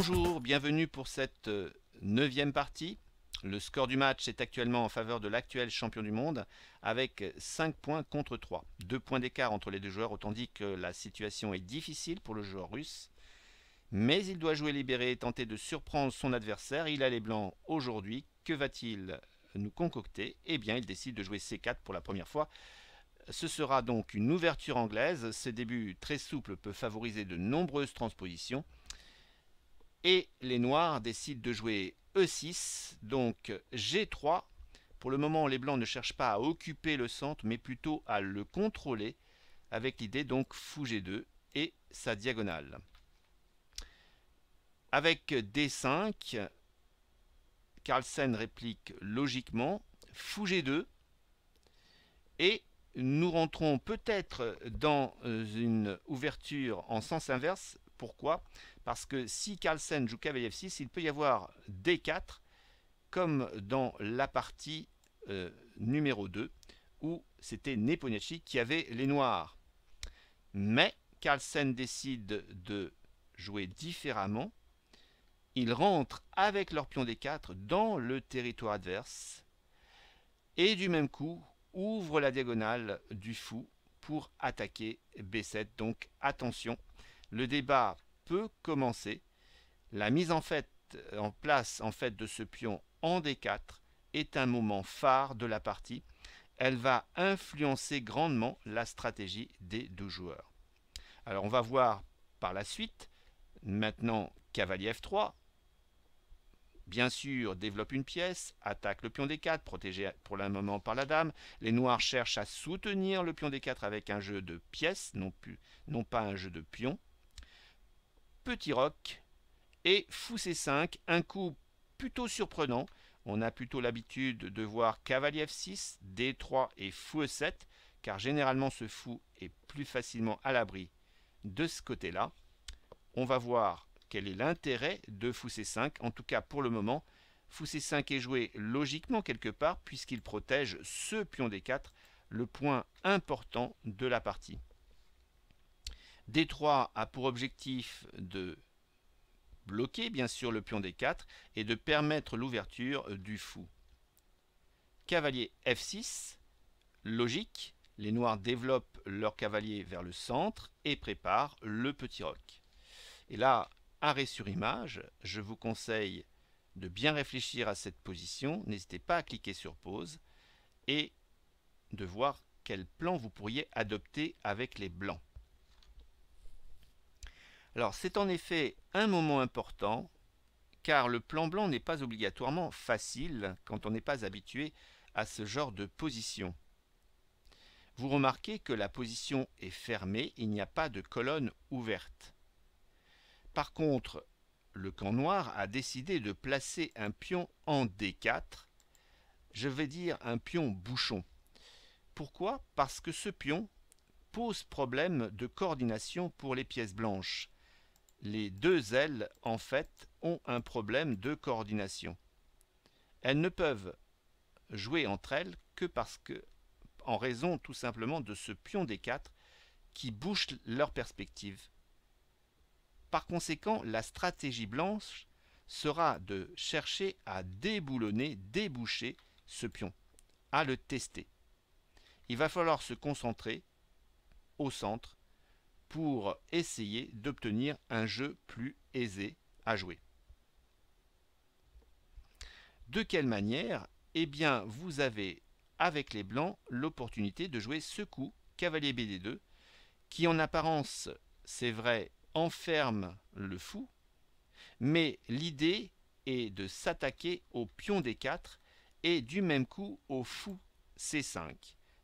Bonjour, bienvenue pour cette neuvième partie. Le score du match est actuellement en faveur de l'actuel champion du monde avec 5 points contre 3. 2 points d'écart entre les deux joueurs, autant dit que la situation est difficile pour le joueur russe. Mais il doit jouer libéré et tenter de surprendre son adversaire. Il a les blancs aujourd'hui. Que va-t-il nous concocter? Eh bien, il décide de jouer C4 pour la première fois. Ce sera donc une ouverture anglaise. Ce début très souple peut favoriser de nombreuses transpositions. Et les noirs décident de jouer E6, donc G3. Pour le moment, les blancs ne cherchent pas à occuper le centre, mais plutôt à le contrôler, avec l'idée donc fou G2 et sa diagonale. Avec D5, Carlsen réplique logiquement fou G2, et nous rentrons peut-être dans une ouverture en sens inverse. Pourquoi? Parce que si Carlsen joue cavalier F6, il peut y avoir D4, comme dans la partie numéro 2, où c'était Nepomniachtchi qui avait les noirs. Mais Carlsen décide de jouer différemment. Il rentre avec leur pion D4 dans le territoire adverse, et du même coup, ouvre la diagonale du fou pour attaquer B7. Donc attention, le débat peut commencer. La mise en place de ce pion en D4 est un moment phare de la partie. Elle va influencer grandement la stratégie des deux joueurs. Alors on va voir par la suite. Maintenant cavalier F3. Bien sûr, développe une pièce, attaque le pion D4, protégé pour le moment par la dame. Les noirs cherchent à soutenir le pion D4 avec un jeu de pièces, non pas un jeu de pion. Petit roc et fou C5, un coup plutôt surprenant. On a plutôt l'habitude de voir cavalier F6, D3 et fou E7, car généralement ce fou est plus facilement à l'abri de ce côté-là. On va voir quel est l'intérêt de fou C5. En tout cas, pour le moment, fou C5 est joué logiquement quelque part, puisqu'il protège ce pion D4, le point important de la partie. D3 a pour objectif de bloquer bien sûr le pion D4 et de permettre l'ouverture du fou. Cavalier F6, logique, les noirs développent leur cavalier vers le centre et préparent le petit roc. Et là, arrêt sur image, je vous conseille de bien réfléchir à cette position, n'hésitez pas à cliquer sur pause et de voir quel plan vous pourriez adopter avec les blancs. Alors c'est en effet un moment important, car le plan blanc n'est pas obligatoirement facile quand on n'est pas habitué à ce genre de position. Vous remarquez que la position est fermée, il n'y a pas de colonne ouverte. Par contre, le camp noir a décidé de placer un pion en D4, je vais dire un pion bouchon. Pourquoi? Parce que ce pion pose problème de coordination pour les pièces blanches. Les deux ailes, en fait, ont un problème de coordination. Elles ne peuvent jouer entre elles que en raison tout simplement de ce pion D4 qui bouche leur perspective. Par conséquent, la stratégie blanche sera de chercher à déboulonner, déboucher ce pion, à le tester. Il va falloir se concentrer au centre pour essayer d'obtenir un jeu plus aisé à jouer. De quelle manière? Eh bien, vous avez, avec les blancs, l'opportunité de jouer ce coup, cavalier BD2, qui en apparence, c'est vrai, enferme le fou, mais l'idée est de s'attaquer au pion D4 et du même coup au fou C5,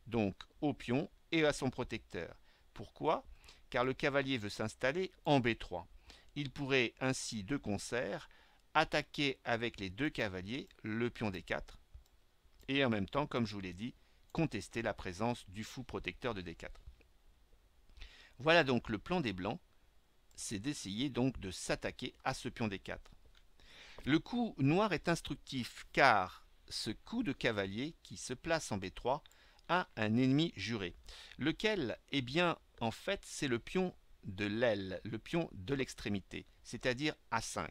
donc au pion et à son protecteur. Pourquoi? Car le cavalier veut s'installer en B3. Il pourrait ainsi de concert attaquer avec les deux cavaliers le pion D4 et en même temps, comme je vous l'ai dit, contester la présence du fou protecteur de D4. Voilà donc le plan des blancs, c'est d'essayer donc de s'attaquer à ce pion D4. Le coup noir est instructif car ce coup de cavalier qui se place en B3 a un ennemi juré, lequel, eh bien, en fait, c'est le pion de l'aile, le pion de l'extrémité, c'est-à-dire A5.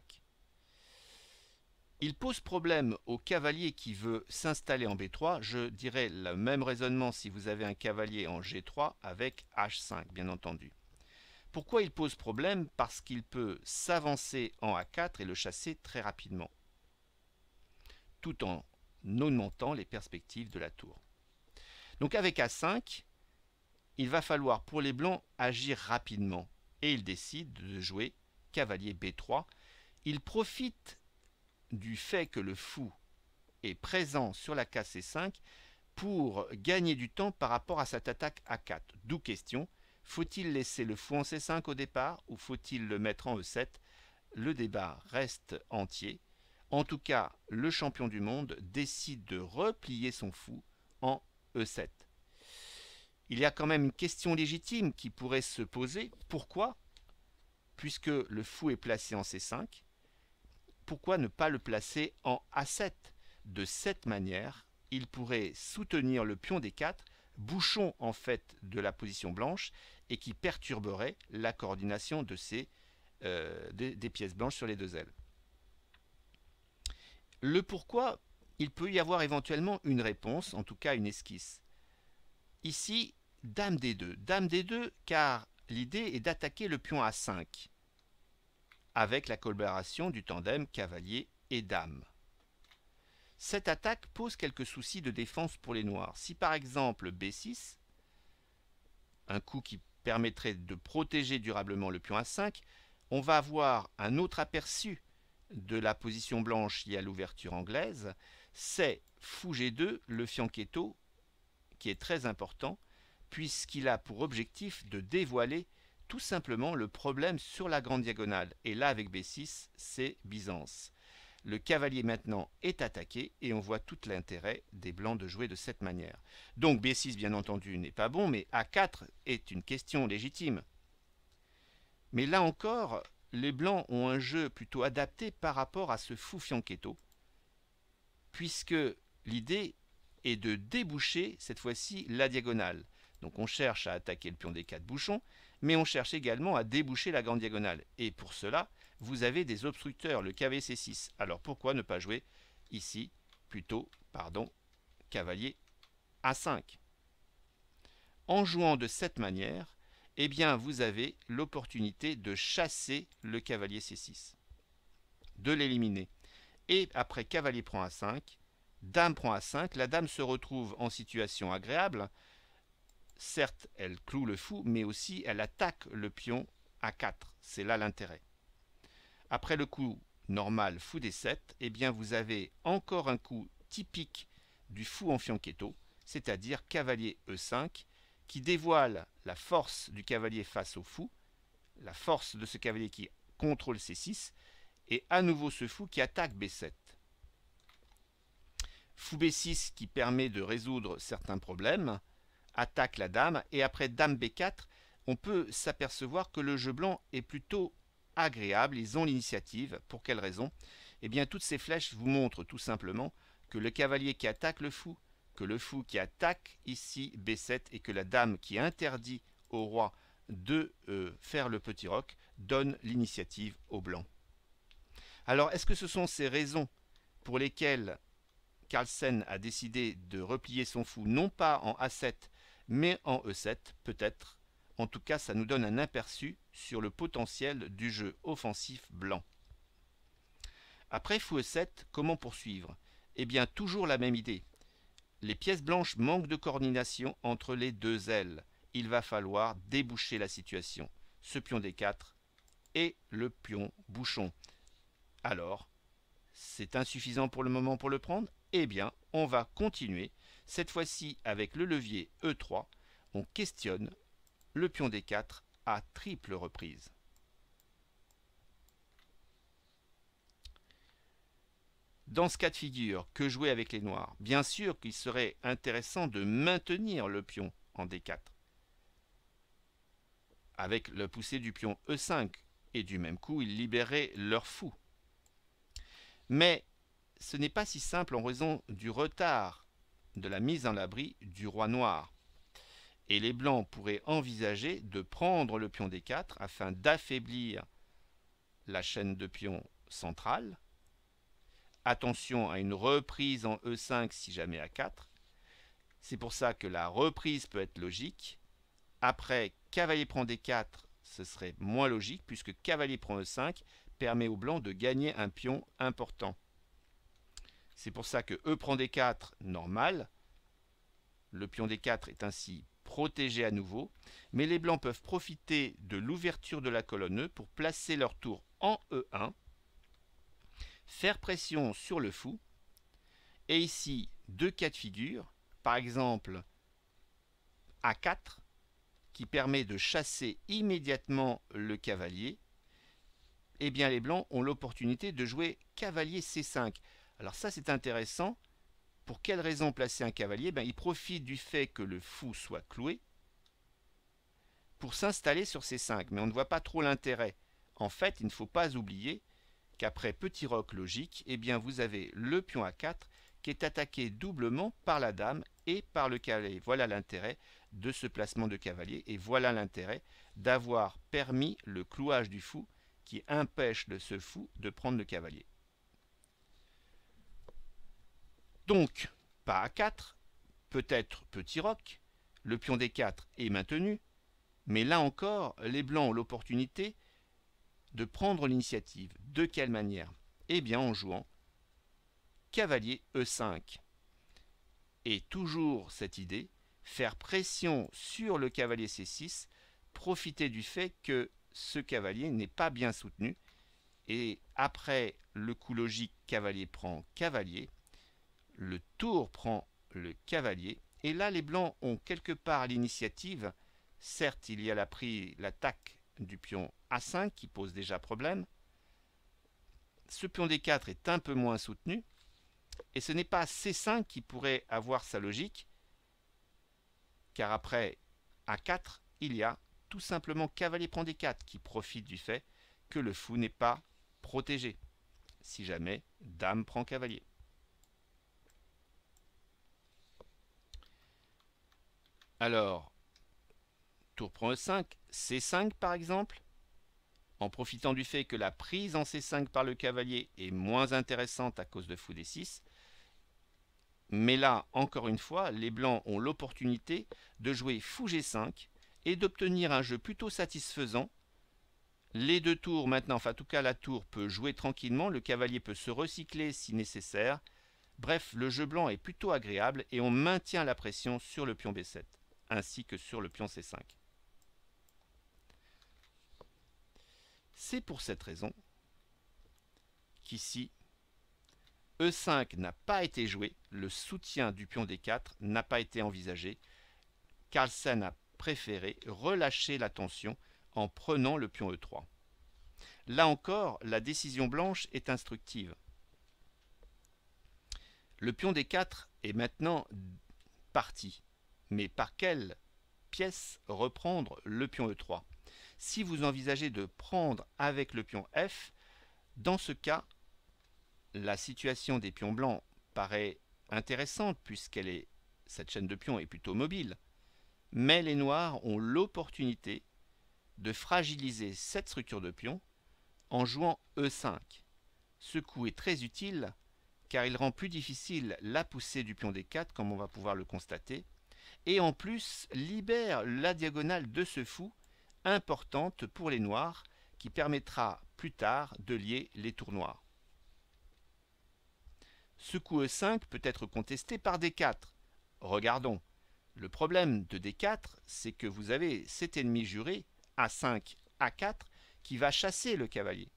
Il pose problème au cavalier qui veut s'installer en B3. Je dirais le même raisonnement si vous avez un cavalier en G3 avec H5, bien entendu. Pourquoi il pose problème? Parce qu'il peut s'avancer en A4 et le chasser très rapidement, tout en augmentant les perspectives de la tour. Donc avec A5, il va falloir pour les blancs agir rapidement. Et il décide de jouer cavalier B3. Il profite du fait que le fou est présent sur la case C5 pour gagner du temps par rapport à cette attaque A4. D'où question, faut-il laisser le fou en C5 au départ ou faut-il le mettre en E7? Le débat reste entier. En tout cas, le champion du monde décide de replier son fou en E7. Il y a quand même une question légitime qui pourrait se poser. Pourquoi, puisque le fou est placé en C5, pourquoi ne pas le placer en A7? De cette manière, il pourrait soutenir le pion D4, bouchon en fait de la position blanche, et qui perturberait la coordination de des pièces blanches sur les deux ailes. Le pourquoi, il peut y avoir éventuellement une réponse, en tout cas une esquisse. Ici, Dame D2. Dame D2, car l'idée est d'attaquer le pion A5, avec la collaboration du tandem cavalier et dame. Cette attaque pose quelques soucis de défense pour les noirs. Si par exemple B6, un coup qui permettrait de protéger durablement le pion A5, on va avoir un autre aperçu de la position blanche liée à l'ouverture anglaise, c'est fou G2, le fianchetto, qui est très important, puisqu'il a pour objectif de dévoiler tout simplement le problème sur la grande diagonale. Et là, avec B6, c'est Byzance. Le cavalier maintenant est attaqué et on voit tout l'intérêt des blancs de jouer de cette manière. Donc B6, bien entendu, n'est pas bon, mais A4 est une question légitime. Mais là encore, les blancs ont un jeu plutôt adapté par rapport à ce fou fianchetto, puisque l'idée est de déboucher cette fois-ci la diagonale. Donc on cherche à attaquer le pion D4 bouchon, mais on cherche également à déboucher la grande diagonale. Et pour cela, vous avez des obstructeurs, le cavalier C6. Alors pourquoi ne pas jouer ici, plutôt, cavalier A5? En jouant de cette manière, eh bien vous avez l'opportunité de chasser le cavalier C6, de l'éliminer. Et après cavalier prend A5, dame prend A5, la dame se retrouve en situation agréable. Certes, elle cloue le fou, mais aussi elle attaque le pion A4. C'est là l'intérêt. Après le coup normal fou D7, eh bien vous avez encore un coup typique du fou en fianchetto, c'est-à-dire cavalier E5, qui dévoile la force du cavalier face au fou, la force de ce cavalier qui contrôle C6, et à nouveau ce fou qui attaque B7. Fou B6 qui permet de résoudre certains problèmes, attaque la dame, et après dame B4, on peut s'apercevoir que le jeu blanc est plutôt agréable, ils ont l'initiative. Pour quelle raison? Eh bien toutes ces flèches vous montrent tout simplement que le cavalier qui attaque le fou, que le fou qui attaque ici B7 et que la dame qui interdit au roi de faire le petit roc donne l'initiative au blanc. Alors est-ce que ce sont ces raisons pour lesquelles Carlsen a décidé de replier son fou non pas en A7 mais en E7? Peut-être. En tout cas, ça nous donne un aperçu sur le potentiel du jeu offensif blanc. Après fou E7, comment poursuivre? Eh bien, toujours la même idée. Les pièces blanches manquent de coordination entre les deux ailes. Il va falloir déboucher la situation. Ce pion D4 et le pion bouchon. Alors, c'est insuffisant pour le moment pour le prendre? Eh bien, on va continuer. Cette fois-ci, avec le levier E3, on questionne le pion D4 à triple reprise. Dans ce cas de figure, que jouer avec les noirs? Bien sûr qu'il serait intéressant de maintenir le pion en D4, avec le poussé du pion E5, et du même coup, ils libéraient leur fou. Mais ce n'est pas si simple en raison du retard de la mise en l'abri du roi noir. Et les blancs pourraient envisager de prendre le pion D4 afin d'affaiblir la chaîne de pions centrale, attention à une reprise en E5 si jamais A4. C'est pour ça que la reprise peut être logique. Après, cavalier prend D4, ce serait moins logique puisque cavalier prend E5 permet au blanc de gagner un pion important. C'est pour ça que E prend D4, normal. Le pion D4 est ainsi protégé à nouveau, mais les blancs peuvent profiter de l'ouverture de la colonne E pour placer leur tour en E1, faire pression sur le fou, et ici, deux cas de figure, par exemple A4, qui permet de chasser immédiatement le cavalier, eh bien les blancs ont l'opportunité de jouer cavalier C5. Alors ça c'est intéressant. Pour quelle raison placer un cavalier? Il profite du fait que le fou soit cloué pour s'installer sur C5, mais on ne voit pas trop l'intérêt. En fait, il ne faut pas oublier qu'après petit roc logique, eh bien vous avez le pion A4 qui est attaqué doublement par la dame et par le cavalier. Voilà l'intérêt de ce placement de cavalier et voilà l'intérêt d'avoir permis le clouage du fou qui empêche ce fou de prendre le cavalier. Donc, pas A4, peut-être petit roc, le pion D4 est maintenu, mais là encore, les blancs ont l'opportunité de prendre l'initiative. De quelle manière? Eh bien en jouant cavalier E5. Et toujours cette idée, faire pression sur le cavalier C6, profiter du fait que ce cavalier n'est pas bien soutenu, et après le coup logique cavalier prend cavalier, le tour prend le cavalier, et là les blancs ont quelque part l'initiative. Certes, il y a l'attaque du pion A5 qui pose déjà problème. Ce pion D4 est un peu moins soutenu, et ce n'est pas C5 qui pourrait avoir sa logique, car après A4, il y a tout simplement cavalier prend D4 qui profite du fait que le fou n'est pas protégé, si jamais dame prend cavalier. Alors, tour prend E5, C5 par exemple, en profitant du fait que la prise en C5 par le cavalier est moins intéressante à cause de fou D6. Mais là, encore une fois, les blancs ont l'opportunité de jouer fou G5 et d'obtenir un jeu plutôt satisfaisant. Les deux tours maintenant, enfin en tout cas la tour peut jouer tranquillement, le cavalier peut se recycler si nécessaire. Bref, le jeu blanc est plutôt agréable et on maintient la pression sur le pion B7, ainsi que sur le pion C5. C'est pour cette raison qu'ici, E5 n'a pas été joué, le soutien du pion D4 n'a pas été envisagé. Carlsen a préféré relâcher la tension en prenant le pion E3. Là encore, la décision blanche est instructive. Le pion D4 est maintenant parti, mais par quelle pièce reprendre le pion E3? Si vous envisagez de prendre avec le pion F, dans ce cas, la situation des pions blancs paraît intéressante cette chaîne de pions est plutôt mobile. Mais les noirs ont l'opportunité de fragiliser cette structure de pions en jouant E5. Ce coup est très utile car il rend plus difficile la poussée du pion D4 comme on va pouvoir le constater et en plus libère la diagonale de ce fou importante pour les noirs qui permettra plus tard de lier les tours noirs. Ce coup E5 peut être contesté par D4. Regardons. Le problème de D4, c'est que vous avez cet ennemi juré, A5, A4, qui va chasser le cavalier.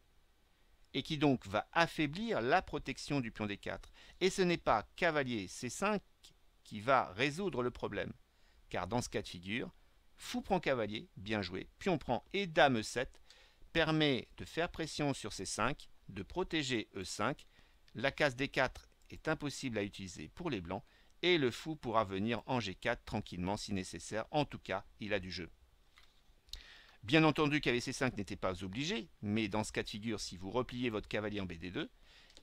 Et qui donc va affaiblir la protection du pion D4. Et ce n'est pas cavalier C5 qui va résoudre le problème. Car dans ce cas de figure, fou prend cavalier, bien joué, pion prend et dame E7, permet de faire pression sur C5, de protéger E5, la case D4 est impossible à utiliser pour les blancs et le fou pourra venir en G4 tranquillement si nécessaire. En tout cas, il a du jeu. Bien entendu cavalier C5 n'était pas obligé, mais dans ce cas de figure, si vous repliez votre cavalier en BD2,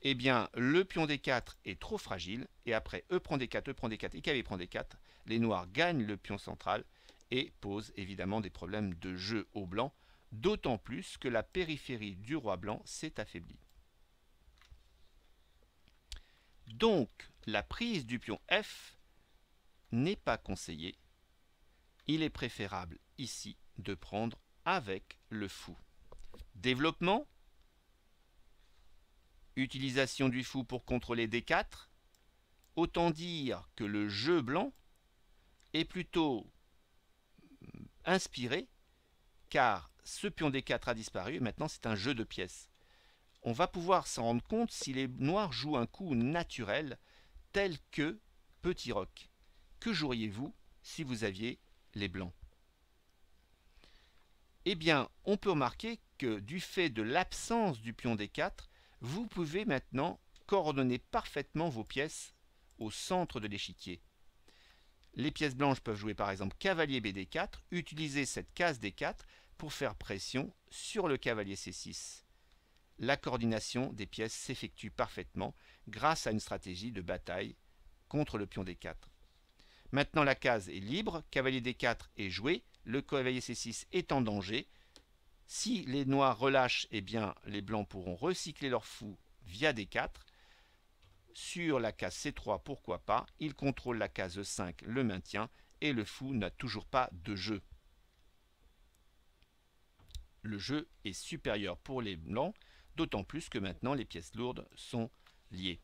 eh bien le pion D4 est trop fragile et après E prend D4, E prend D4 et cavalier prend D4, les noirs gagnent le pion central et posent évidemment des problèmes de jeu au blanc, d'autant plus que la périphérie du roi blanc s'est affaiblie. Donc, la prise du pion F n'est pas conseillée. Il est préférable ici de prendre avec le fou. Développement. Utilisation du fou pour contrôler D4. Autant dire que le jeu blanc est plutôt inspiré, car ce pion D4 a disparu, maintenant c'est un jeu de pièces. On va pouvoir s'en rendre compte si les noirs jouent un coup naturel, tel que petit roc. Que joueriez-vous si vous aviez les blancs? Eh bien, on peut remarquer que du fait de l'absence du pion D4, vous pouvez maintenant coordonner parfaitement vos pièces au centre de l'échiquier. Les pièces blanches peuvent jouer par exemple cavalier BD4, utiliser cette case D4 pour faire pression sur le cavalier C6. La coordination des pièces s'effectue parfaitement grâce à une stratégie de bataille contre le pion D4. Maintenant la case est libre, cavalier D4 est joué, le cavalier C6 est en danger. Si les noirs relâchent, eh bien les blancs pourront recycler leur fou via D4. Sur la case C3, pourquoi pas, il contrôle la case E5, le maintien, et le fou n'a toujours pas de jeu. Le jeu est supérieur pour les blancs, d'autant plus que maintenant les pièces lourdes sont liées.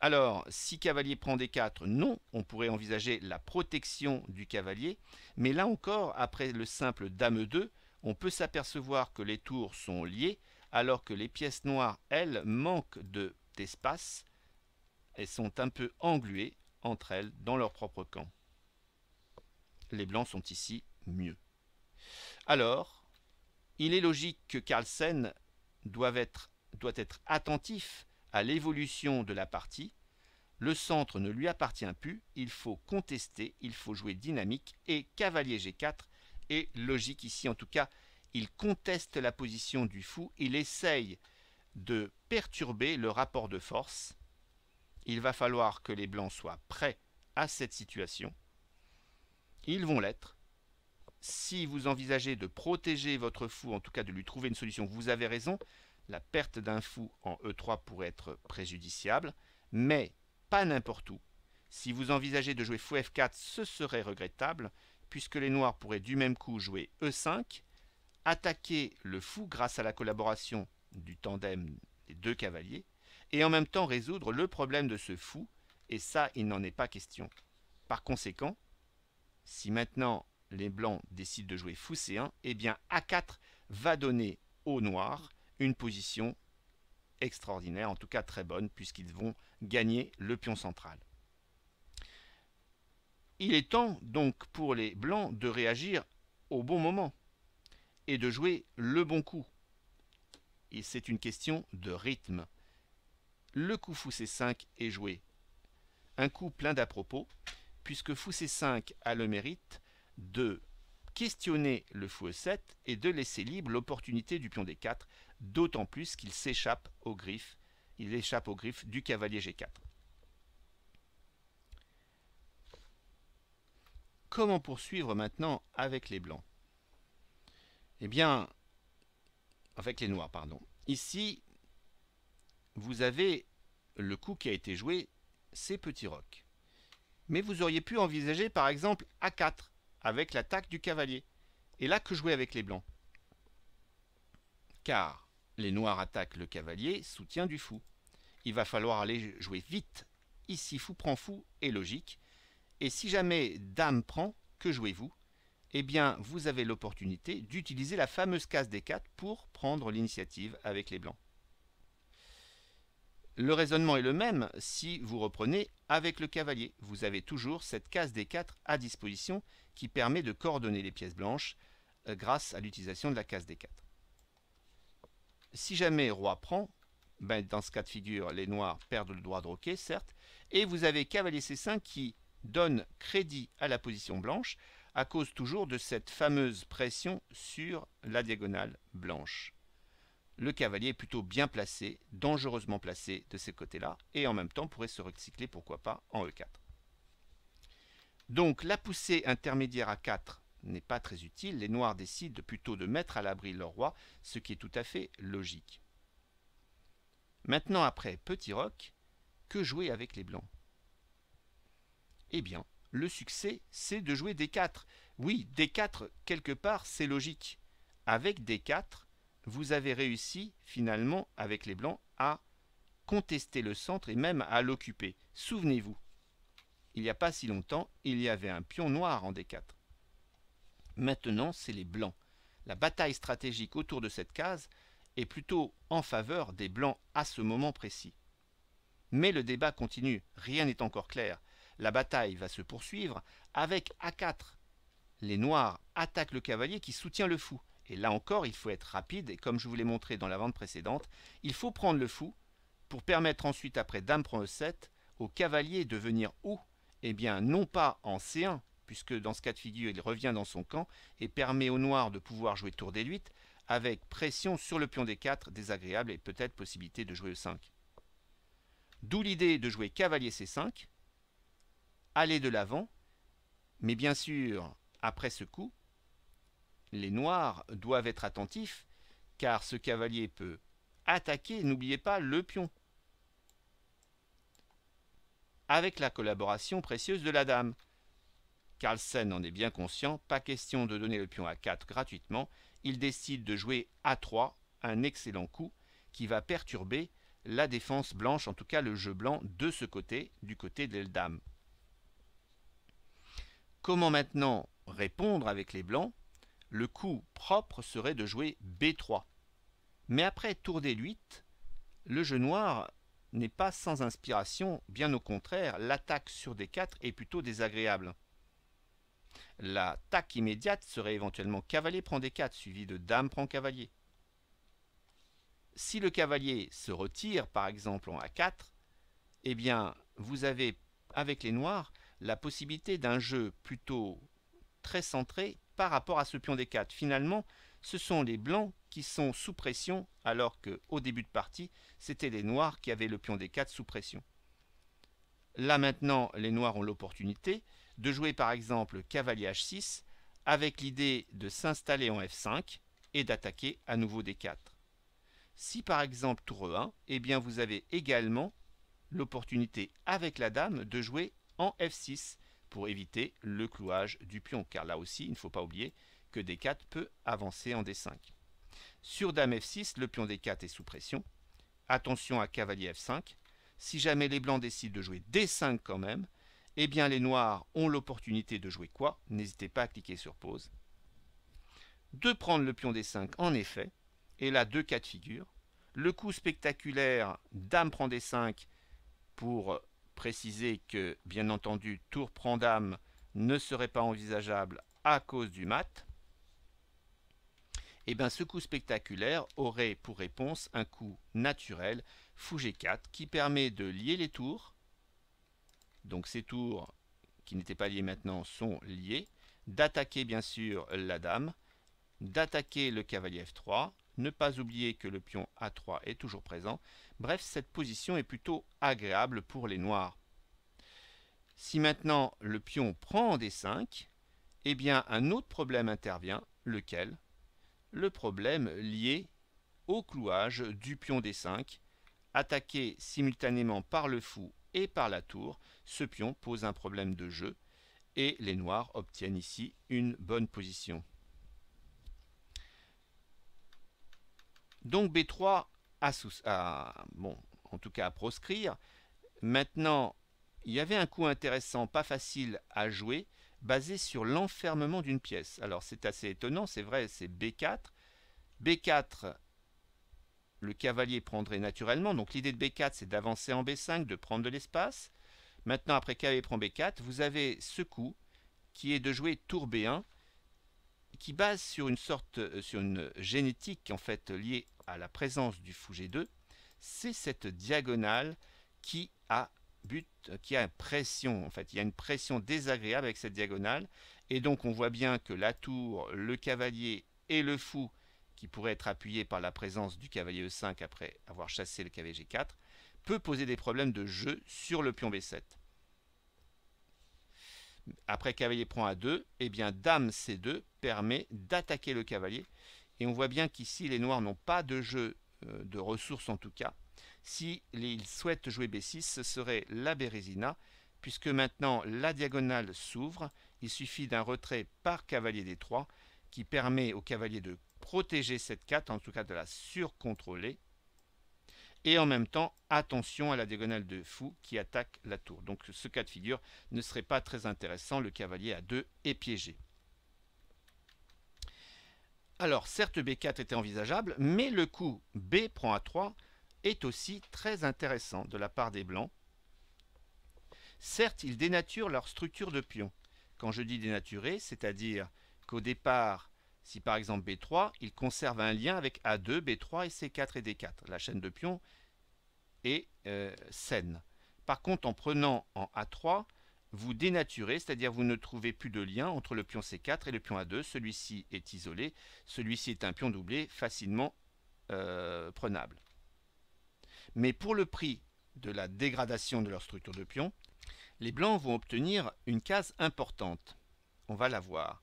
Alors, si cavalier prend D4, non, on pourrait envisager la protection du cavalier, mais là encore, après le simple dame 2, on peut s'apercevoir que les tours sont liées, alors que les pièces noires, elles, manquent d'espace et sont un peu engluées entre elles dans leur propre camp. Les blancs sont ici mieux. Alors, il est logique que Carlsen doit être attentif à l'évolution de la partie. Le centre ne lui appartient plus, il faut contester, il faut jouer dynamique, et cavalier G4 est logique ici. En tout cas, il conteste la position du fou, il essaye de perturber le rapport de force. Il va falloir que les blancs soient prêts à cette situation. Ils vont l'être. Si vous envisagez de protéger votre fou, en tout cas de lui trouver une solution, vous avez raison, la perte d'un fou en E3 pourrait être préjudiciable, mais pas n'importe où. Si vous envisagez de jouer fou F4, ce serait regrettable, puisque les noirs pourraient du même coup jouer E5, attaquer le fou grâce à la collaboration du tandem des deux cavaliers, et en même temps résoudre le problème de ce fou, et ça, il n'en est pas question. Par conséquent, si maintenant les blancs décident de jouer fou C1, eh bien A4 va donner aux noirs une position extraordinaire, en tout cas très bonne, puisqu'ils vont gagner le pion central. Il est temps donc pour les blancs de réagir au bon moment et de jouer le bon coup. Et c'est une question de rythme. Le coup fou C5 est joué. Un coup plein d'à propos, puisque fou C5 a le mérite de questionner le fou E7 et de laisser libre l'opportunité du pion D4, d'autant plus qu'il s'échappe aux griffes. Il échappe aux griffes du cavalier G4. Comment poursuivre maintenant avec les blancs? Eh bien, avec les noirs, pardon. Ici, vous avez le coup qui a été joué, c'est petit roc. Mais vous auriez pu envisager par exemple A4 avec l'attaque du cavalier. Et là, que jouer avec les blancs? Car les noirs attaquent le cavalier, soutien du fou. Il va falloir aller jouer vite. Ici, fou prend fou est logique. Et si jamais dame prend, que jouez-vous? Eh bien, vous avez l'opportunité d'utiliser la fameuse case D4 pour prendre l'initiative avec les blancs. Le raisonnement est le même si vous reprenez avec le cavalier. Vous avez toujours cette case D4 à disposition qui permet de coordonner les pièces blanches grâce à l'utilisation de la case D4. Si jamais roi prend, ben dans ce cas de figure, les noirs perdent le droit de roquer, certes, et vous avez cavalier C5 qui donne crédit à la position blanche à cause toujours de cette fameuse pression sur la diagonale blanche. Le cavalier est plutôt bien placé, dangereusement placé de ces côtés-là, et en même temps pourrait se recycler, pourquoi pas, en E4. Donc la poussée intermédiaire à 4 n'est pas très utile, les noirs décident plutôt de mettre à l'abri leur roi, ce qui est tout à fait logique. Maintenant après petit roc, que jouer avec les blancs? Eh bien, le succès, c'est de jouer D4. Oui, D4, quelque part, c'est logique. Avec D4, vous avez réussi, finalement, avec les blancs, à contester le centre et même à l'occuper. Souvenez-vous, il n'y a pas si longtemps, il y avait un pion noir en D4. Maintenant, c'est les blancs. La bataille stratégique autour de cette case est plutôt en faveur des blancs à ce moment précis. Mais le débat continue, rien n'est encore clair. La bataille va se poursuivre avec A4. Les noirs attaquent le cavalier qui soutient le fou. Et là encore, il faut être rapide, et comme je vous l'ai montré dans la vente précédente, il faut prendre le fou pour permettre ensuite, après dame prend E7, au cavalier de venir où? Eh bien, non pas en C1, puisque dans ce cas de figure, il revient dans son camp et permet aux noirs de pouvoir jouer tour D8, avec pression sur le pion D4 désagréable et peut-être possibilité de jouer E5. D'où l'idée de jouer cavalier C5, aller de l'avant, mais bien sûr, après ce coup, les noirs doivent être attentifs, car ce cavalier peut attaquer, n'oubliez pas, le pion. Avec la collaboration précieuse de la dame. Carlsen en est bien conscient, pas question de donner le pion à 4 gratuitement, il décide de jouer A3, un excellent coup qui va perturber la défense blanche, en tout cas le jeu blanc de ce côté, du côté de dame. Comment maintenant répondre avec les blancs? Le coup propre serait de jouer B3. Mais après tour D8, le jeu noir n'est pas sans inspiration, bien au contraire, l'attaque sur D4 est plutôt désagréable. L'attaque immédiate serait éventuellement cavalier prend D4 suivi de dame prend cavalier. Si le cavalier se retire par exemple en A4, eh bien vous avez avec les noirs la possibilité d'un jeu plutôt très centré par rapport à ce pion D4. Finalement, ce sont les blancs qui sont sous pression alors qu'au début de partie, c'était les noirs qui avaient le pion D4 sous pression. Là maintenant, les noirs ont l'opportunité de jouer par exemple cavalier H6 avec l'idée de s'installer en F5 et d'attaquer à nouveau D4. Si par exemple tour E1, eh bien vous avez également l'opportunité avec la dame de jouer en F6 pour éviter le clouage du pion, car là aussi il ne faut pas oublier que D4 peut avancer en D5. Sur dame F6, le pion D4 est sous pression. Attention à cavalier F5. Si jamais les blancs décident de jouer D5 quand même, eh bien les noirs ont l'opportunité de jouer quoi? N'hésitez pas à cliquer sur pause. De prendre le pion D5 en effet, et là deux cas de figure. Le coup spectaculaire, dame prend D5 pour préciser que, bien entendu, tour prend dame ne serait pas envisageable à cause du mat. Et bien ce coup spectaculaire aurait pour réponse un coup naturel, fou G4, qui permet de lier les tours. Donc ces tours qui n'étaient pas liés maintenant sont liés. D'attaquer bien sûr la dame, d'attaquer le cavalier F3, ne pas oublier que le pion A3 est toujours présent. Bref, cette position est plutôt agréable pour les noirs. Si maintenant le pion prend D5, eh bien un autre problème intervient, lequel? Le problème lié au clouage du pion D5. Attaqué simultanément par le fou et par la tour, ce pion pose un problème de jeu et les noirs obtiennent ici une bonne position. Donc B3 en tout cas à proscrire. Maintenant, il y avait un coup intéressant, pas facile à jouer, basé sur l'enfermement d'une pièce. Alors c'est assez étonnant, c'est vrai, c'est B4. B4, le cavalier prendrait naturellement. Donc l'idée de B4, c'est d'avancer en B5, de prendre de l'espace. Maintenant, après cavalier prend B4, vous avez ce coup qui est de jouer tour B1, qui base sur une génétique en fait liée à la présence du fou G2. C'est cette diagonale qui a pression. En fait, il y a une pression désagréable avec cette diagonale. Et donc, on voit bien que la tour, le cavalier et le fou, qui pourrait être appuyé par la présence du cavalier E5 après avoir chassé le cavalier G4, peut poser des problèmes de jeu sur le pion B7. Après cavalier prend A2, eh bien dame C2 permet d'attaquer le cavalier. Et on voit bien qu'ici, les noirs n'ont pas de jeu de ressources en tout cas. S'il souhaite jouer B6, ce serait la Bérésina, puisque maintenant la diagonale s'ouvre. Il suffit d'un retrait par cavalier D3 qui permet au cavalier de protéger cette 4, en tout cas de la surcontrôler. Et en même temps, attention à la diagonale de fou qui attaque la tour. Donc ce cas de figure ne serait pas très intéressant, le cavalier A2 est piégé. Alors certes B4 était envisageable, mais le coup B prend A3 est aussi très intéressant de la part des blancs. Certes, ils dénaturent leur structure de pion. Quand je dis dénaturer, c'est-à-dire qu'au départ, si par exemple B3, il conserve un lien avec A2, B3 et C4 et D4. La chaîne de pions est saine. Par contre, en prenant en A3, vous dénaturez, c'est-à-dire vous ne trouvez plus de lien entre le pion C4 et le pion A2. Celui-ci est isolé, celui-ci est un pion doublé facilement prenable. Mais pour le prix de la dégradation de leur structure de pion, les blancs vont obtenir une case importante. On va la voir.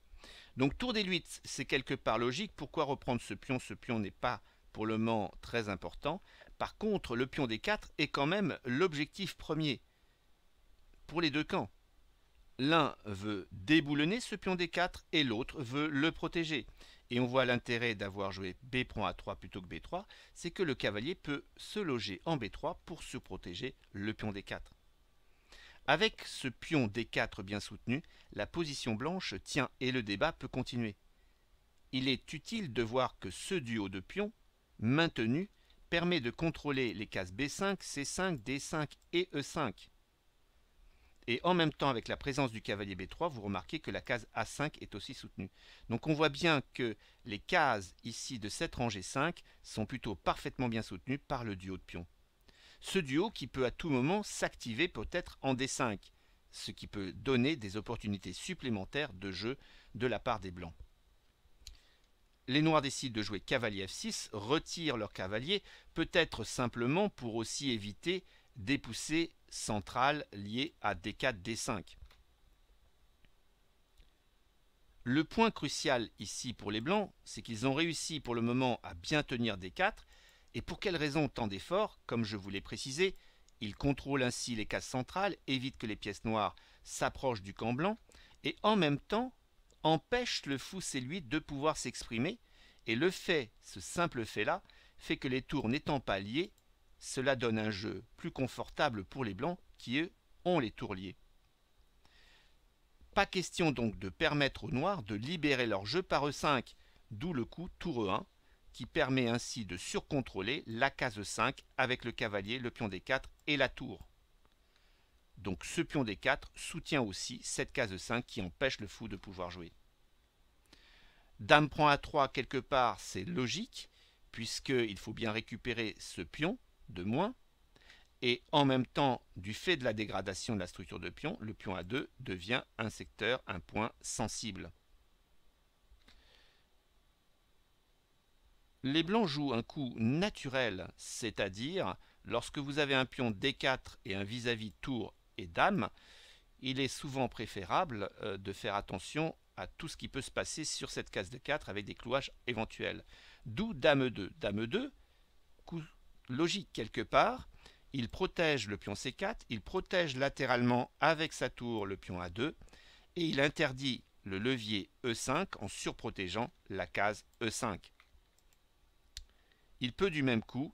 Donc tour D8, c'est quelque part logique. Pourquoi reprendre ce pion? Ce pion n'est pas pour le moment très important. Par contre, le pion D4 est quand même l'objectif premier pour les deux camps. L'un veut déboulonner ce pion D4 et l'autre veut le protéger. Et on voit l'intérêt d'avoir joué B prend A3 plutôt que B3, c'est que le cavalier peut se loger en B3 pour se protéger le pion D4. Avec ce pion D4 bien soutenu, la position blanche tient et le débat peut continuer. Il est utile de voir que ce duo de pions, maintenu, permet de contrôler les cases B5, C5, D5 et E5. Et en même temps, avec la présence du cavalier B3, vous remarquez que la case A5 est aussi soutenue. Donc on voit bien que les cases ici de cette rangée 5 sont plutôt parfaitement bien soutenues par le duo de pions. Ce duo qui peut à tout moment s'activer peut-être en D5, ce qui peut donner des opportunités supplémentaires de jeu de la part des blancs. Les noirs décident de jouer cavalier F6, retirent leur cavalier, peut-être simplement pour aussi éviter des poussées centrales liées à D4, D5. Le point crucial ici pour les blancs, c'est qu'ils ont réussi pour le moment à bien tenir D4. Et pour quelle raison tant d'efforts? Comme je vous l'ai précisé, ils contrôlent ainsi les cases centrales, évitent que les pièces noires s'approchent du camp blanc, et en même temps empêchent le fou C8 de pouvoir s'exprimer. Et le fait, ce simple fait-là, fait que les tours n'étant pas liées, cela donne un jeu plus confortable pour les blancs qui, eux, ont les tours liés. Pas question donc de permettre aux noirs de libérer leur jeu par E5, d'où le coup tour E1, qui permet ainsi de surcontrôler la case 5 avec le cavalier, le pion D4 et la tour. Donc ce pion D4 soutient aussi cette case 5 qui empêche le fou de pouvoir jouer. Dame prend A3 quelque part, c'est logique, puisqu'il faut bien récupérer ce pion de moins. Et en même temps, du fait de la dégradation de la structure de pion, le pion A2 devient un secteur, un point sensible. Les blancs jouent un coup naturel, c'est-à-dire lorsque vous avez un pion D4 et un vis-à-vis tour et dame, il est souvent préférable de faire attention à tout ce qui peut se passer sur cette case D4 avec des clouages éventuels. D'où dame 2. Dame 2, coup logique quelque part, il protège le pion C4, il protège latéralement avec sa tour le pion A2 et il interdit le levier E5 en surprotégeant la case E5. Il peut du même coup,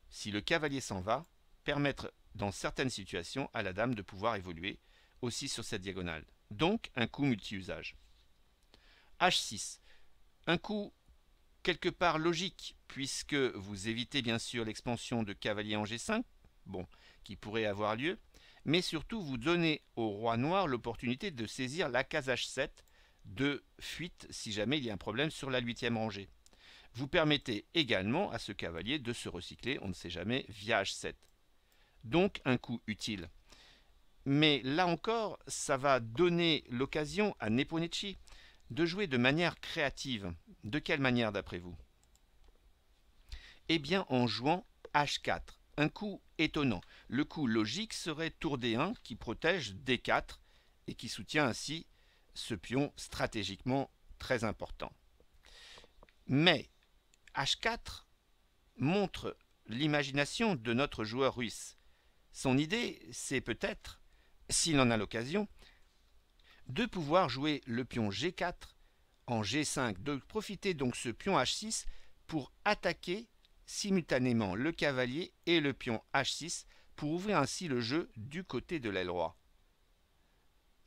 si le cavalier s'en va, permettre dans certaines situations à la dame de pouvoir évoluer aussi sur cette diagonale. Donc un coup multi-usage. H6, un coup quelque part logique puisque vous évitez bien sûr l'expansion de cavalier en G5, bon, qui pourrait avoir lieu, mais surtout vous donnez au roi noir l'opportunité de saisir la case H7 de fuite si jamais il y a un problème sur la 8e rangée. Vous permettez également à ce cavalier de se recycler, on ne sait jamais, via H7. Donc un coup utile. Mais là encore, ça va donner l'occasion à Nepomucci de jouer de manière créative. De quelle manière d'après vous? Eh bien en jouant H4. Un coup étonnant. Le coup logique serait tour D1 qui protège D4 et qui soutient ainsi ce pion stratégiquement très important. Mais H4 montre l'imagination de notre joueur russe. Son idée, c'est peut-être, s'il en a l'occasion, de pouvoir jouer le pion G4 en G5, de profiter donc ce pion H6 pour attaquer simultanément le cavalier et le pion H6 pour ouvrir ainsi le jeu du côté de l'aile roi.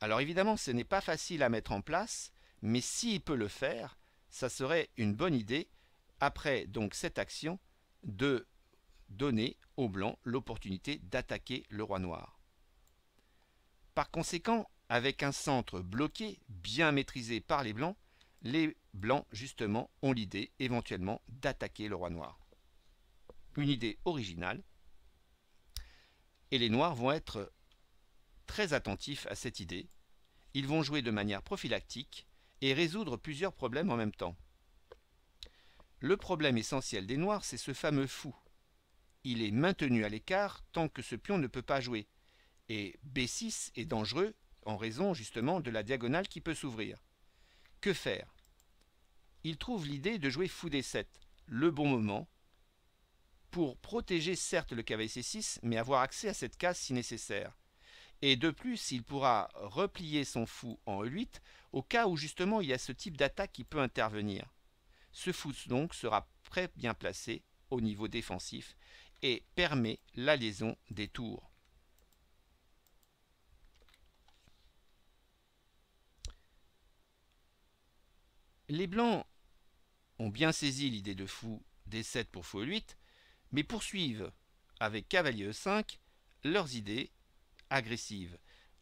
Alors évidemment, ce n'est pas facile à mettre en place, mais s'il peut le faire, ça serait une bonne idée, après donc cette action, de donner aux blancs l'opportunité d'attaquer le roi noir. Par conséquent, avec un centre bloqué, bien maîtrisé par les blancs justement ont l'idée éventuellement d'attaquer le roi noir. Une idée originale, et les noirs vont être très attentifs à cette idée. Ils vont jouer de manière prophylactique et résoudre plusieurs problèmes en même temps. Le problème essentiel des noirs, c'est ce fameux fou. Il est maintenu à l'écart tant que ce pion ne peut pas jouer, et B6 est dangereux en raison justement de la diagonale qui peut s'ouvrir. Que faire? Il trouve l'idée de jouer fou D7, le bon moment, pour protéger certes le cavalier C6, mais avoir accès à cette case si nécessaire. Et de plus, il pourra replier son fou en E8 au cas où justement il y a ce type d'attaque qui peut intervenir. Ce fou donc sera très bien placé au niveau défensif et permet la liaison des tours. Les blancs ont bien saisi l'idée de fou D7 pour fou E8, mais poursuivent avec cavalier E5 leurs idées agressives.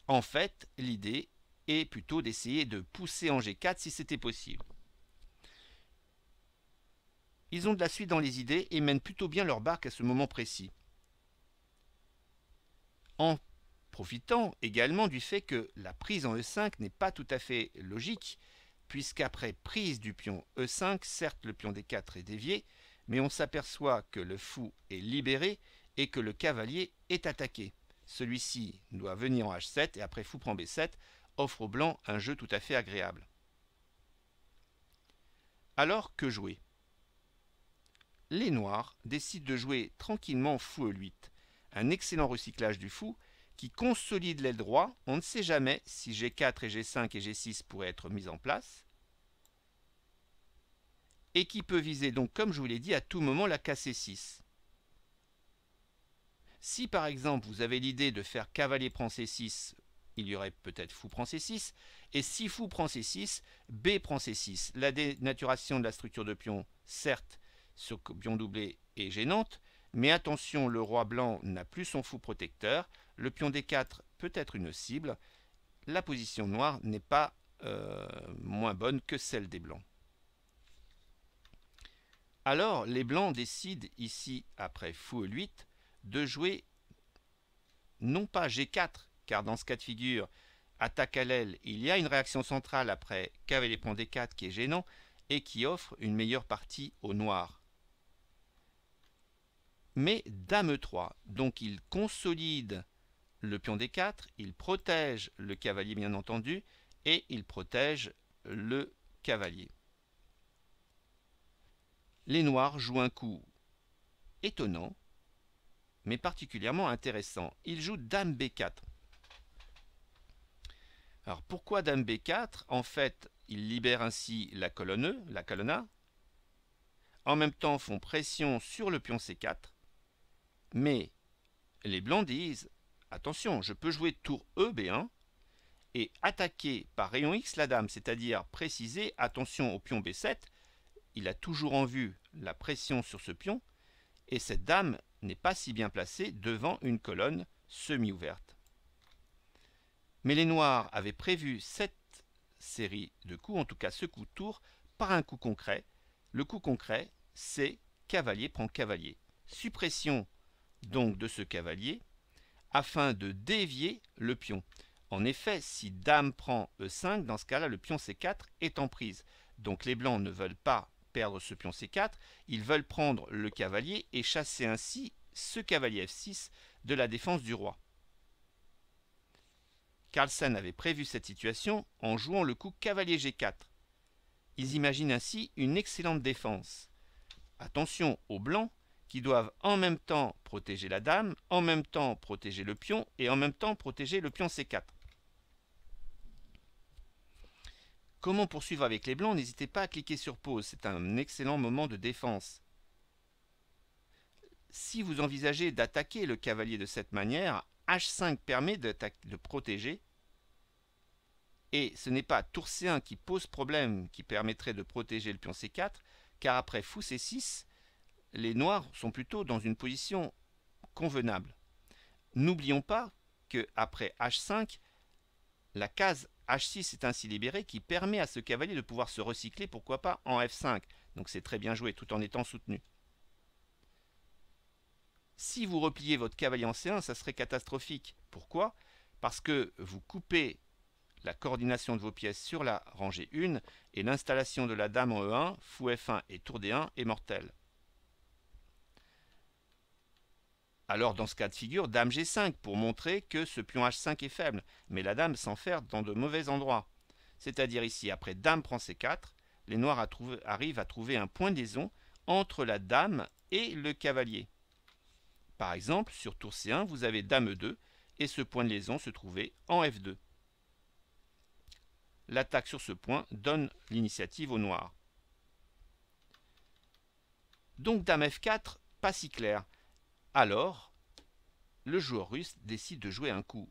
En fait, l'idée est plutôt d'essayer de pousser en G4 si c'était possible. Ils ont de la suite dans les idées et mènent plutôt bien leur barque à ce moment précis. En profitant également du fait que la prise en E5 n'est pas tout à fait logique, puisqu'après prise du pion E5, certes le pion D4 est dévié, mais on s'aperçoit que le fou est libéré et que le cavalier est attaqué. Celui-ci doit venir en H7 et après fou prend B7 offre aux blancs un jeu tout à fait agréable. Alors que jouer? Les noirs décident de jouer tranquillement fou E8, un excellent recyclage du fou qui consolide l'aile droit. On ne sait jamais si G4 et G5 et G6 pourraient être mis en place et qui peut viser donc, comme je vous l'ai dit, à tout moment la case C6. Si par exemple vous avez l'idée de faire cavalier prend C6, il y aurait peut-être fou prend C6, et si fou prend C6, B prend C6. La dénaturation de la structure de pion, certes, sur pion doublé est gênante, mais attention, le roi blanc n'a plus son fou protecteur, le pion D4 peut être une cible, la position noire n'est pas moins bonne que celle des blancs. Alors, les blancs décident ici, après fou E8, de jouer non pas G4, car dans ce cas de figure, attaque à l'aile, il y a une réaction centrale après cavalier prend D4 qui est gênant et qui offre une meilleure partie au noir. Mais dame E3, donc il consolide le pion D4, il protège le cavalier bien entendu, et il protège le cavalier. Les noirs jouent un coup étonnant, mais particulièrement intéressant. Ils jouent dame B4. Alors pourquoi dame B4? En fait, ils libèrent ainsi la colonne E, la colonne A. En même temps, font pression sur le pion C4. Mais les blancs disent, attention, je peux jouer tour E B1 et attaquer par rayon X la dame, c'est-à-dire préciser, attention au pion B7, il a toujours en vue la pression sur ce pion, et cette dame n'est pas si bien placée devant une colonne semi-ouverte. Mais les noirs avaient prévu cette série de coups, en tout cas ce coup de tour, par un coup concret. Le coup concret, c'est cavalier prend cavalier. Suppression donc de ce cavalier, afin de dévier le pion. En effet, si dame prend E5, dans ce cas-là, le pion C4 est en prise. Donc les blancs ne veulent pas perdre ce pion C4, ils veulent prendre le cavalier et chasser ainsi ce cavalier F6 de la défense du roi. Carlsen avait prévu cette situation en jouant le coup cavalier G4. Ils imaginent ainsi une excellente défense. Attention aux blancs qui doivent en même temps protéger la dame, en même temps protéger le pion et en même temps protéger le pion C4. Comment poursuivre avec les blancs? N'hésitez pas à cliquer sur pause, c'est un excellent moment de défense. Si vous envisagez d'attaquer le cavalier de cette manière, H5 permet de protéger, et ce n'est pas tour C1 qui pose problème, qui permettrait de protéger le pion C4, car après fou C6, les noirs sont plutôt dans une position convenable. N'oublions pas qu'après H5, la case H6 est ainsi libérée qui permet à ce cavalier de pouvoir se recycler, pourquoi pas, en F5. Donc c'est très bien joué tout en étant soutenu. Si vous repliez votre cavalier en C1, ça serait catastrophique. Pourquoi? Parce que vous coupez la coordination de vos pièces sur la rangée 1 et l'installation de la dame en E1, fou F1 et tour D1 est mortelle. Alors dans ce cas de figure, dame G5 pour montrer que ce pion H5 est faible, mais la dame s'enferme dans de mauvais endroits. C'est-à-dire ici, après dame prend C4, les noirs arrivent à trouver un point de liaison entre la dame et le cavalier. Par exemple, sur tour C1, vous avez dame E2 et ce point de liaison se trouvait en F2. L'attaque sur ce point donne l'initiative aux noirs. Donc dame F4, pas si clair. Alors, le joueur russe décide de jouer un coup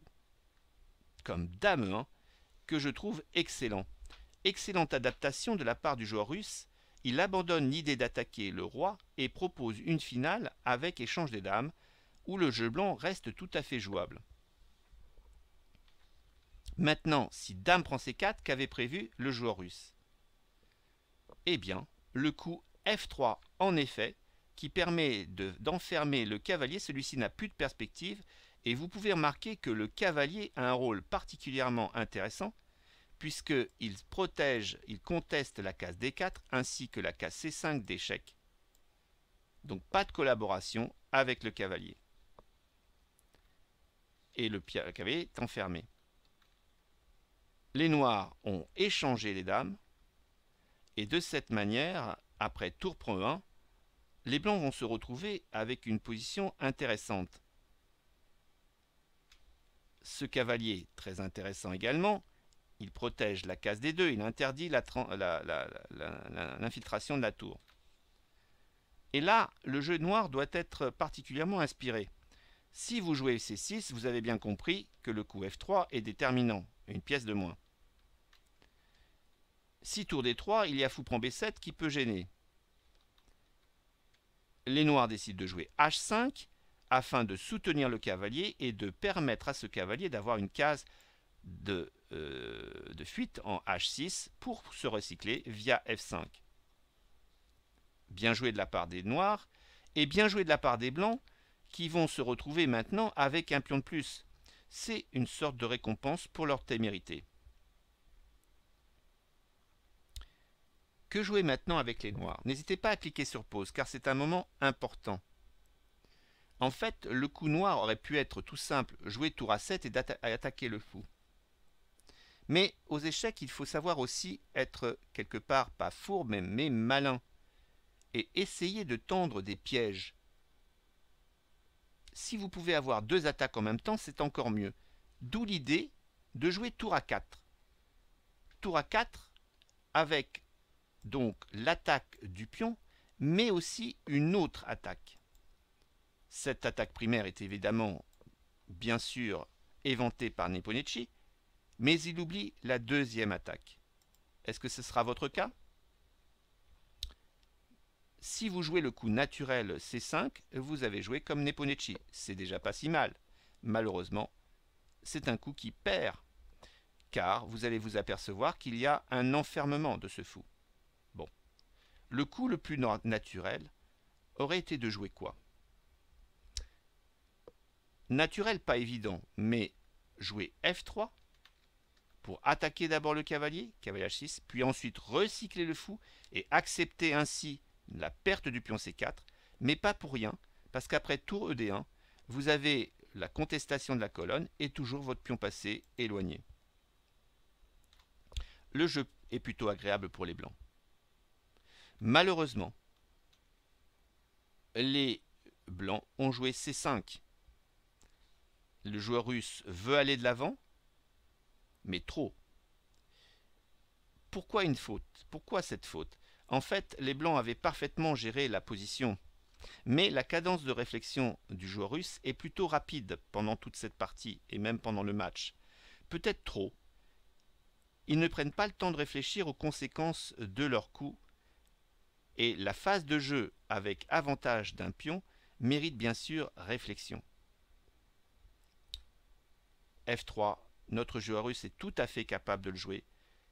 comme dame E1 que je trouve excellent. Excellente adaptation de la part du joueur russe. Il abandonne l'idée d'attaquer le roi et propose une finale avec échange des dames où le jeu blanc reste tout à fait jouable. Maintenant, si dame prend C4, qu'avait prévu le joueur russe? Eh bien, le coup F3 en effet, qui permet d'enfermer le cavalier, celui-ci n'a plus de perspective, et vous pouvez remarquer que le cavalier a un rôle particulièrement intéressant, puisqu'il protège, il conteste la case D4 ainsi que la case C5 d'échec. Donc pas de collaboration avec le cavalier. Et le cavalier est enfermé. Les noirs ont échangé les dames, et de cette manière, après tour prend E1, les blancs vont se retrouver avec une position intéressante. Ce cavalier, très intéressant également, il protège la case D2, il interdit l'infiltration de la tour. Et là, le jeu noir doit être particulièrement inspiré. Si vous jouez C6, vous avez bien compris que le coup F3 est déterminant, une pièce de moins. Si tour D3, il y a fou prend B7 qui peut gêner. Les noirs décident de jouer H5 afin de soutenir le cavalier et de permettre à ce cavalier d'avoir une case de fuite en H6 pour se recycler via F5. Bien joué de la part des noirs et bien joué de la part des blancs qui vont se retrouver maintenant avec un pion de plus. C'est une sorte de récompense pour leur témérité. Que jouer maintenant avec les noirs? N'hésitez pas à cliquer sur pause car c'est un moment important. En fait, le coup noir aurait pu être tout simple, jouer tour A7 et attaquer le fou. Mais aux échecs, il faut savoir aussi être quelque part, pas fourbe, mais malin. Et essayer de tendre des pièges. Si vous pouvez avoir deux attaques en même temps, c'est encore mieux. D'où l'idée de jouer tour A4. Tour A4 avec donc l'attaque du pion, mais aussi une autre attaque. Cette attaque primaire est évidemment, bien sûr, éventée par Nepomuceno, mais il oublie la deuxième attaque. Est-ce que ce sera votre cas? Si vous jouez le coup naturel C5, vous avez joué comme Nepomuceno. C'est déjà pas si mal. Malheureusement, c'est un coup qui perd, car vous allez vous apercevoir qu'il y a un enfermement de ce fou. Bon. Le coup le plus naturel aurait été de jouer quoi? Naturel, pas évident, mais jouer F3 pour attaquer d'abord le cavalier, cavalier H6, puis ensuite recycler le fou et accepter ainsi la perte du pion C4, mais pas pour rien, parce qu'après tour ED1, vous avez la contestation de la colonne et toujours votre pion passé éloigné. Le jeu est plutôt agréable pour les blancs. Malheureusement, les blancs ont joué C5. Le joueur russe veut aller de l'avant, mais trop. Pourquoi une faute? Pourquoi cette faute? En fait, les blancs avaient parfaitement géré la position, mais la cadence de réflexion du joueur russe est plutôt rapide pendant toute cette partie et même pendant le match. Peut-être trop. Ils ne prennent pas le temps de réfléchir aux conséquences de leur coup, et la phase de jeu avec avantage d'un pion mérite bien sûr réflexion. F3, notre joueur russe est tout à fait capable de le jouer,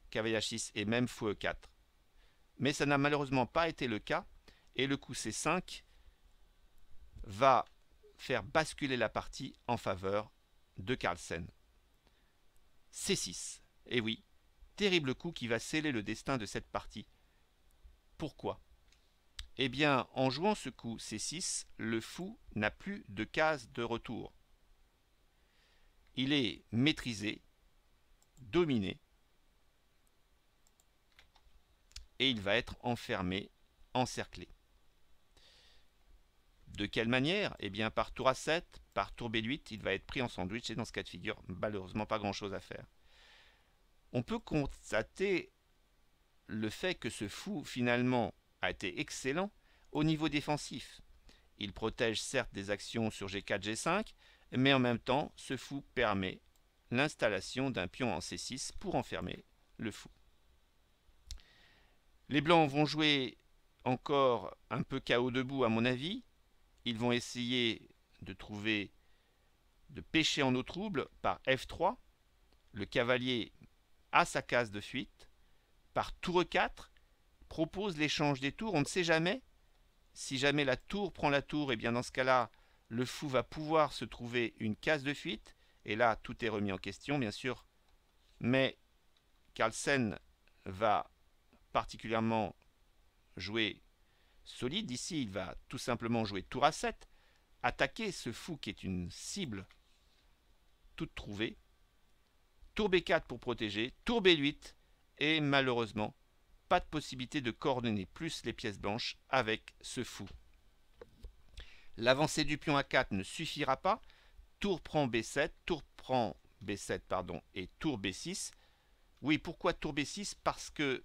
cavalier H6 et même fou E4. Mais ça n'a malheureusement pas été le cas, et le coup C5 va faire basculer la partie en faveur de Carlsen. C6, et oui, terrible coup qui va sceller le destin de cette partie. Pourquoi? Eh bien, en jouant ce coup C6, le fou n'a plus de case de retour. Il est maîtrisé, dominé, et il va être enfermé, encerclé. De quelle manière? Eh bien, par tour A7, par tour B8, il va être pris en sandwich, et dans ce cas de figure, malheureusement pas grand-chose à faire. On peut constater le fait que ce fou, finalement, a été excellent au niveau défensif. Il protège certes des actions sur G4, G5, mais en même temps, ce fou permet l'installation d'un pion en C6 pour enfermer le fou. Les blancs vont jouer encore un peu KO debout à mon avis. Ils vont essayer de trouver, de pêcher en eau trouble par F3. Le cavalier a sa case de fuite. Par tour E4, propose l'échange des tours. On ne sait jamais. Si jamais la tour prend la tour, et bien dans ce cas-là, le fou va pouvoir se trouver une case de fuite. Et là, tout est remis en question, bien sûr. Mais Carlsen va particulièrement jouer solide. Ici, il va tout simplement jouer tour A7, attaquer ce fou qui est une cible toute trouvée. Tour B4 pour protéger, tour B8, et malheureusement, pas de possibilité de coordonner plus les pièces blanches avec ce fou. L'avancée du pion A4 ne suffira pas. Tour prend B7, tour prend B7, pardon, et tour B6. Oui, pourquoi tour B6? Parce que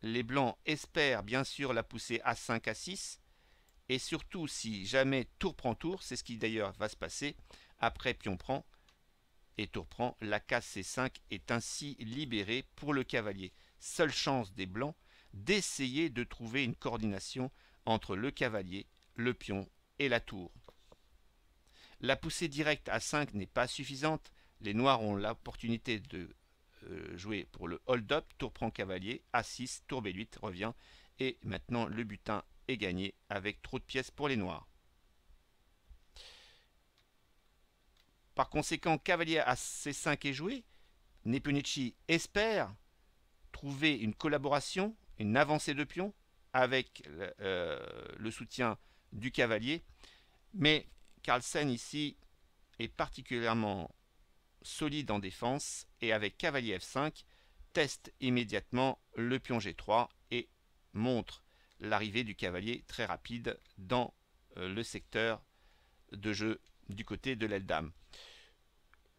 les blancs espèrent bien sûr la poussée A5, A6. Et surtout, si jamais tour prend tour, c'est ce qui d'ailleurs va se passer. Après pion prend et tour prend, la case C5 est ainsi libérée pour le cavalier. Seule chance des blancs d'essayer de trouver une coordination entre le cavalier, le pion et la tour. La poussée directe A5 n'est pas suffisante. Les noirs ont l'opportunité de jouer pour le hold-up. Tour prend cavalier, A6, tour B8 revient. Et maintenant le butin est gagné avec trop de pièces pour les noirs. Par conséquent, cavalier à C5 est joué. Nepomniachtchi espère trouver une collaboration, une avancée de pion avec le soutien du cavalier. Mais Carlsen ici est particulièrement solide en défense et avec cavalier F5 teste immédiatement le pion G3 et montre l'arrivée du cavalier très rapide dans le secteur de jeu du côté de l'aile dame.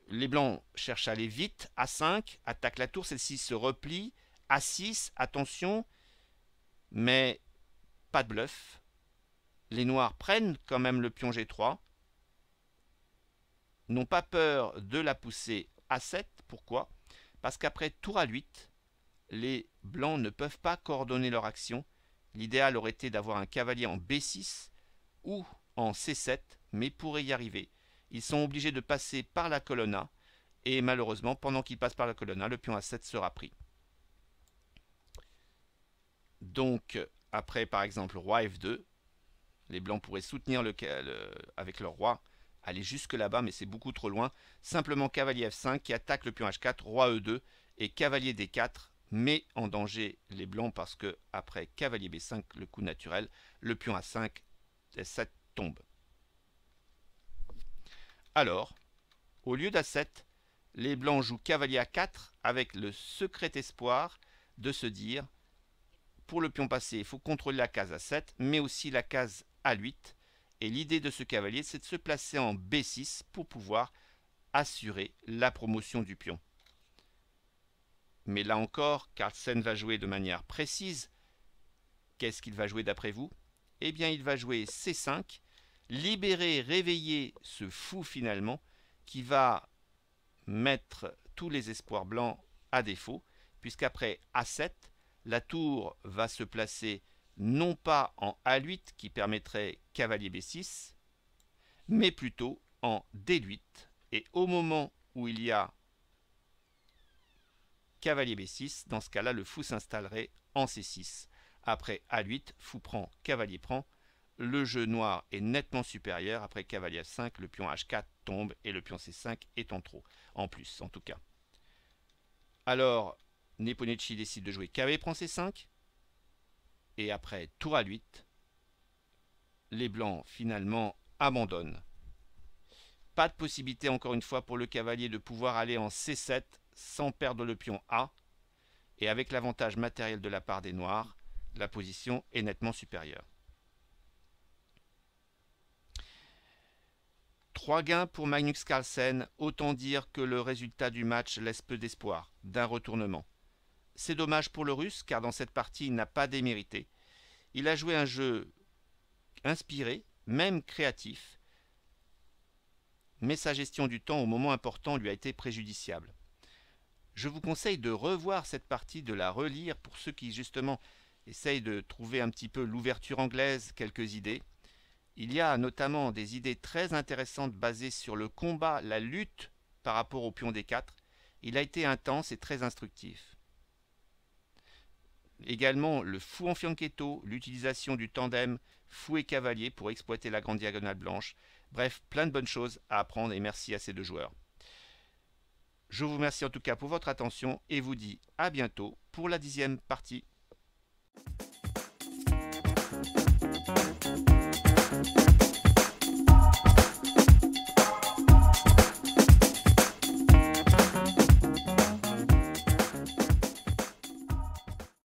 Les blancs cherchent à aller vite. A5, attaque la tour, celle-ci se replie. A6, attention, mais pas de bluff. Les noirs prennent quand même le pion G3. N'ont pas peur de la pousser A7. Pourquoi? Parce qu'après tour A8, les blancs ne peuvent pas coordonner leur action. L'idéal aurait été d'avoir un cavalier en B6 ou en C7, mais pour y arriver, ils sont obligés de passer par la colonne A, et malheureusement, pendant qu'ils passent par la colonne A, le pion A7 sera pris. Donc, après par exemple roi F2, les blancs pourraient soutenir avec leur roi, aller jusque là-bas, mais c'est beaucoup trop loin. Simplement cavalier F5 qui attaque le pion H4, roi E2 et cavalier D4 met en danger les blancs parce que après cavalier B5, le coup naturel, le pion A5, S7 tombe. Alors, au lieu d'A7, les blancs jouent cavalier A4 avec le secret espoir de se dire, pour le pion passé, il faut contrôler la case A7, mais aussi la case A8. Et l'idée de ce cavalier, c'est de se placer en B6 pour pouvoir assurer la promotion du pion. Mais là encore, Carlsen va jouer de manière précise. Qu'est-ce qu'il va jouer d'après vous? Eh bien, il va jouer C5, libérer, réveiller ce fou finalement, qui va mettre tous les espoirs blancs à défaut, puisqu'après A7, la tour va se placer non pas en A8 qui permettrait cavalier B6, mais plutôt en D8. Et au moment où il y a cavalier B6, dans ce cas-là, le fou s'installerait en C6. Après A8, fou prend, cavalier prend. Le jeu noir est nettement supérieur. Après cavalier F5, le pion H4 tombe et le pion C5 est en trop. En plus, en tout cas. Alors, Nepomniachtchi décide de jouer cavalier prend C5. Et après tour A8, les blancs finalement abandonnent. Pas de possibilité encore une fois pour le cavalier de pouvoir aller en C7 sans perdre le pion A. Et avec l'avantage matériel de la part des noirs, la position est nettement supérieure. 3 gains pour Magnus Carlsen, autant dire que le résultat du match laisse peu d'espoir d'un retournement. C'est dommage pour le Russe car dans cette partie il n'a pas démérité. Il a joué un jeu inspiré, même créatif, mais sa gestion du temps au moment important lui a été préjudiciable. Je vous conseille de revoir cette partie, de la relire pour ceux qui justement essayent de trouver un petit peu l'ouverture anglaise, quelques idées. Il y a notamment des idées très intéressantes basées sur le combat, la lutte par rapport au pion D4. Il a été intense et très instructif. Également le fou en fianchetto, l'utilisation du tandem fou et cavalier pour exploiter la grande diagonale blanche. Bref, plein de bonnes choses à apprendre et merci à ces deux joueurs. Je vous remercie en tout cas pour votre attention et vous dis à bientôt pour la 10e partie.